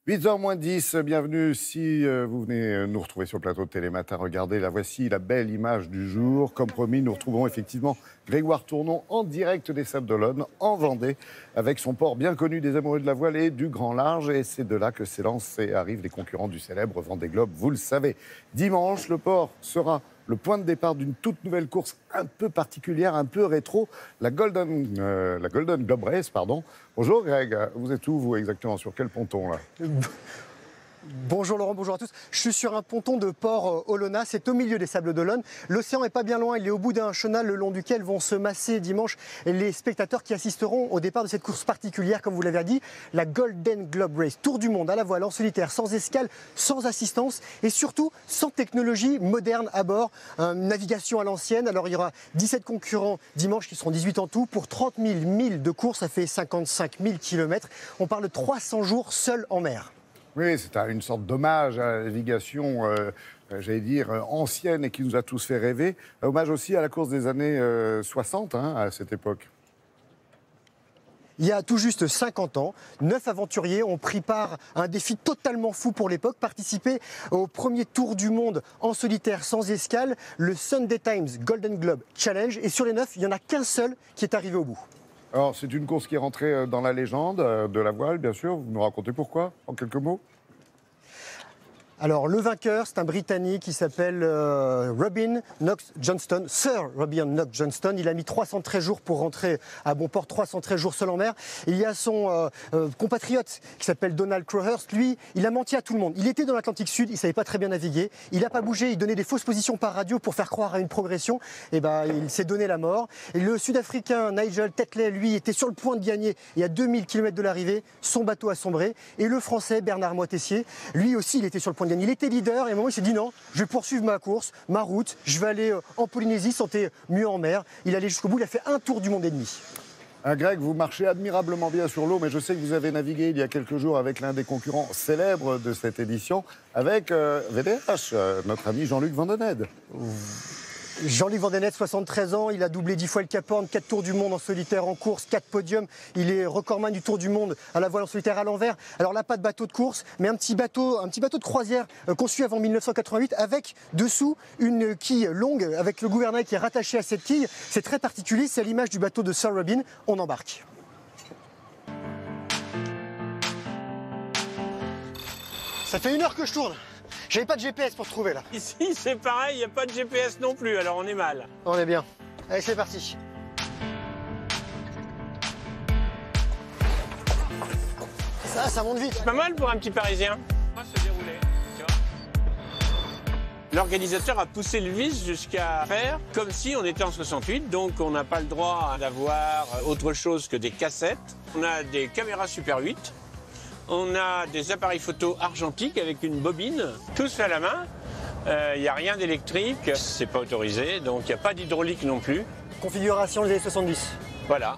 8h moins 10, bienvenue. Si vous venez nous retrouver sur le plateau de Télématin, regardez, la voici la belle image du jour. Comme promis, nous retrouvons effectivement Grégoire Tournon en direct des Sables d'Olonne, en Vendée, avec son port bien connu des amoureux de la voile et du grand large. Et c'est de là que s'élancent et arrivent les concurrents du célèbre Vendée Globe, vous le savez. Dimanche, le port sera le point de départ d'une toute nouvelle course un peu particulière, un peu rétro, la Golden Globe Race, pardon. Bonjour Greg, vous êtes où vous exactement, sur quel ponton là? Bonjour Laurent, bonjour à tous. Je suis sur un ponton de port Olona, c'est au milieu des Sables d'Olonne. L'océan est pas bien loin, il est au bout d'un chenal le long duquel vont se masser dimanche les spectateurs qui assisteront au départ de cette course particulière, comme vous l'avez dit, la Golden Globe Race. Tour du monde à la voile, en solitaire, sans escale, sans assistance et surtout sans technologie moderne à bord. Navigation à l'ancienne, alors il y aura 17 concurrents dimanche qui seront 18 en tout. Pour 30 000 milles de course, ça fait 55 000 km. On parle de 300 jours seuls en mer. Oui, c'est une sorte d'hommage à la navigation, j'allais dire, ancienne et qui nous a tous fait rêver. Hommage aussi à la course des années 60, à cette époque. Il y a tout juste 50 ans, 9 aventuriers ont pris part à un défi totalement fou pour l'époque, participer au premier tour du monde en solitaire sans escale, le Sunday Times Golden Globe Challenge. Et sur les 9, il n'y en a qu'un seul qui est arrivé au bout. Alors, c'est une course qui est rentrée dans la légende de la voile, bien sûr. Vous nous racontez pourquoi, en quelques mots? Alors, le vainqueur, c'est un Britannique qui s'appelle Robin Knox Johnston, Sir Robin Knox Johnston. Il a mis 313 jours pour rentrer à bon port, 313 jours seul en mer. Il y a son compatriote qui s'appelle Donald Crowhurst. Lui, il a menti à tout le monde. Il était dans l'Atlantique Sud, il ne savait pas très bien naviguer. Il n'a pas bougé, il donnait des fausses positions par radio pour faire croire à une progression. Et ben, il s'est donné la mort. Et le Sud-Africain Nigel Tetley, lui, était sur le point de gagner. Il y a 2000 km de l'arrivée, son bateau a sombré. Et le Français Bernard Moitessier, lui aussi, il était sur le point de gagner. Il était leader et à un moment il s'est dit non, je vais poursuivre ma course, ma route, je vais aller en Polynésie, sentir mieux en mer. Il est allé jusqu'au bout, il a fait un tour du monde et demi. Greg, vous marchez admirablement bien sur l'eau, mais je sais que vous avez navigué il y a quelques jours avec l'un des concurrents célèbres de cette édition, avec VDH, notre ami Jean-Luc Vandened. Jean-Luc Vandened, 73 ans, il a doublé 10 fois le Cap Horn, 4 tours du monde en solitaire en course, 4 podiums. Il est recordman du tour du monde à la voile en solitaire à l'envers. Alors là, pas de bateau de course, mais un petit bateau de croisière conçu avant 1988 avec dessous une quille longue avec le gouvernail qui est rattaché à cette quille. C'est très particulier, c'est à l'image du bateau de Sir Robin. On embarque. Ça fait 1 heure que je tourne. J'avais pas de GPS pour trouver là. Ici, c'est pareil, il n'y a pas de GPS non plus, alors on est mal. On est bien. Allez, c'est parti. Ça monte vite. C'est pas mal pour un petit Parisien. On va se dérouler, tu vois. L'organisateur a poussé le vice jusqu'à faire comme si on était en 68, donc on n'a pas le droit d'avoir autre chose que des cassettes. On a des caméras Super 8. On a des appareils photo argentiques avec une bobine, tous fait à la main. Il n'y a rien d'électrique, c'est pas autorisé, donc il n'y a pas d'hydraulique non plus. Configuration des années 70. Voilà.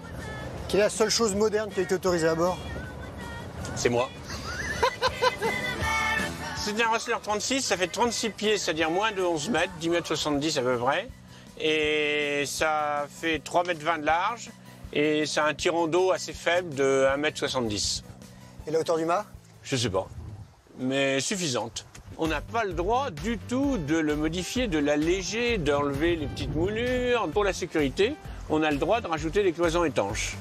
Quelle est la seule chose moderne qui a été autorisée à bord? C'est moi. C'est un Rustler 36, ça fait 36 pieds, c'est-à-dire moins de 11 mètres, 10 mètres 70 à peu près. Et ça fait 3 mètres 20 de large, et ça a un tirant d'eau assez faible de 1 mètre 70. Et la hauteur du mât? Je sais pas, mais suffisante. On n'a pas le droit du tout de le modifier, de l'alléger, d'enlever les petites moulures. Pour la sécurité, on a le droit de rajouter des cloisons étanches.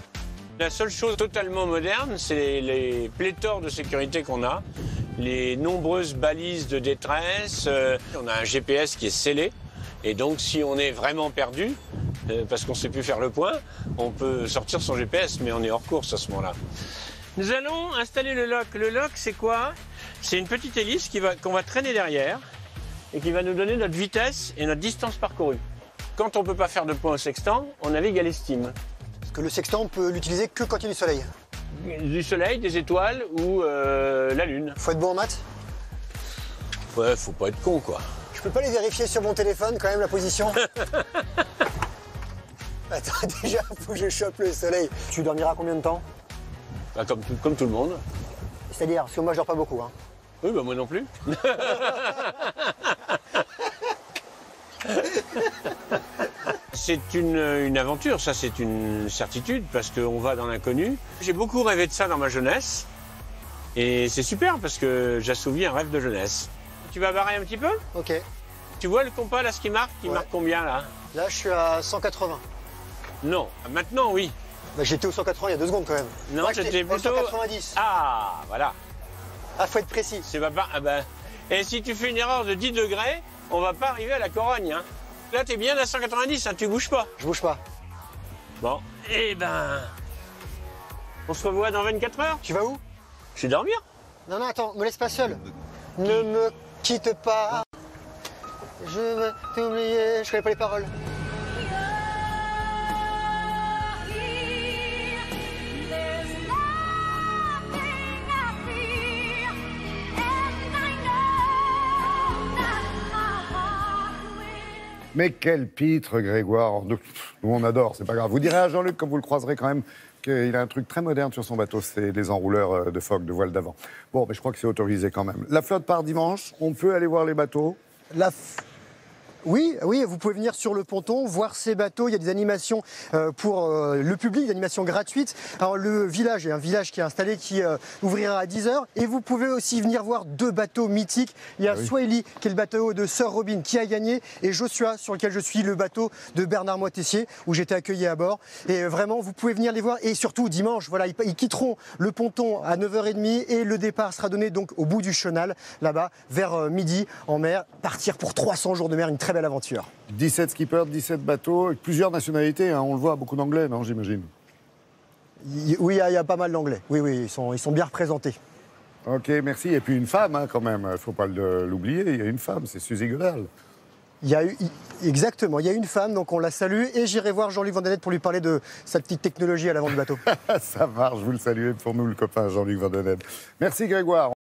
La seule chose totalement moderne, c'est les pléthores de sécurité qu'on a, les nombreuses balises de détresse. On a un GPS qui est scellé, et donc si on est vraiment perdu, parce qu'on ne sait plus faire le point, on peut sortir son GPS, mais on est hors course à ce moment-là. Nous allons installer le lock. Le lock, c'est quoi? C'est une petite hélice qu'on va traîner derrière et qui va nous donner notre vitesse et notre distance parcourue. Quand on ne peut pas faire de point au sextant, on navigue à l'estime. Parce que le sextant, on peut l'utiliser que quand il y a du soleil. Du soleil, des étoiles ou la lune. Faut être bon en maths? Ouais, faut pas être con, quoi. Je peux pas les vérifier sur mon téléphone, quand même, la position? Attends, déjà, faut que je chope le soleil. Tu dormiras combien de temps? Bah, comme tout le monde. C'est-à-dire, parce que moi je dors pas beaucoup. Hein. Oui, bah moi non plus. C'est une aventure, ça c'est une certitude, parce qu'on va dans l'inconnu. J'ai beaucoup rêvé de ça dans ma jeunesse. Et c'est super parce que j'assouvis un rêve de jeunesse. Tu vas barrer un petit peu? Ok. Tu vois le compas là, ce qui marque? Il Ouais. marque combien là? Là, je suis à 180. Non, maintenant oui. Bah, j'étais au 180 il y a 2 secondes quand même. Non, Moi, j'étais au plutôt... 190. Ah, voilà. Ah, faut être précis. C'est pas... Ah ben... Et si tu fais une erreur de 10 degrés, on va pas arriver à la Corogne. Hein. Là, t'es bien à 190, hein, tu bouges pas. Je bouge pas. Bon, eh ben... On se revoit dans 24 heures. Tu vas où? Je vais dormir. Non, non, attends, me laisse pas seul. Ne me quitte pas. Je veux t'oublier. Je connais pas les paroles. Mais quel pitre, Grégoire. Nous, on adore, c'est pas grave. Vous direz à Jean-Luc, quand vous le croiserez quand même, qu'il a un truc très moderne sur son bateau, c'est les enrouleurs de phoque, de voile d'avant. Bon, mais je crois que c'est autorisé quand même. La flotte part dimanche, on peut aller voir les bateaux. Oui, vous pouvez venir sur le ponton, voir ces bateaux. Il y a des animations pour le public, des animations gratuites. Alors le village, il y a un village qui est installé qui ouvrira à 10h. Et vous pouvez aussi venir voir 2 bateaux mythiques. Il y a Swahili, qui est le bateau de Sir Robin, qui a gagné, et Joshua, sur lequel je suis, le bateau de Bernard Moitessier, où j'étais accueilli à bord. Et vraiment, vous pouvez venir les voir. Et surtout, dimanche, voilà, ils quitteront le ponton à 9h30 et le départ sera donné donc au bout du chenal, là-bas, vers midi, en mer. Partir pour 300 jours de mer, une très belle aventure. 17 skippers, 17 bateaux, avec plusieurs nationalités, hein, on le voit, beaucoup d'anglais, non, j'imagine. Oui, il y a pas mal d'anglais. Oui, ils sont bien représentés. Ok, merci. Et puis une femme, hein, quand même, il ne faut pas l'oublier, il y a une femme, c'est Suzy Goodall. Exactement, il y a une femme, donc on la salue. Et j'irai voir Jean-Luc Vandenette pour lui parler de sa petite technologie à l'avant du bateau. Ça marche, vous le saluez pour nous, le copain Jean-Luc Vandenette. Merci Grégoire.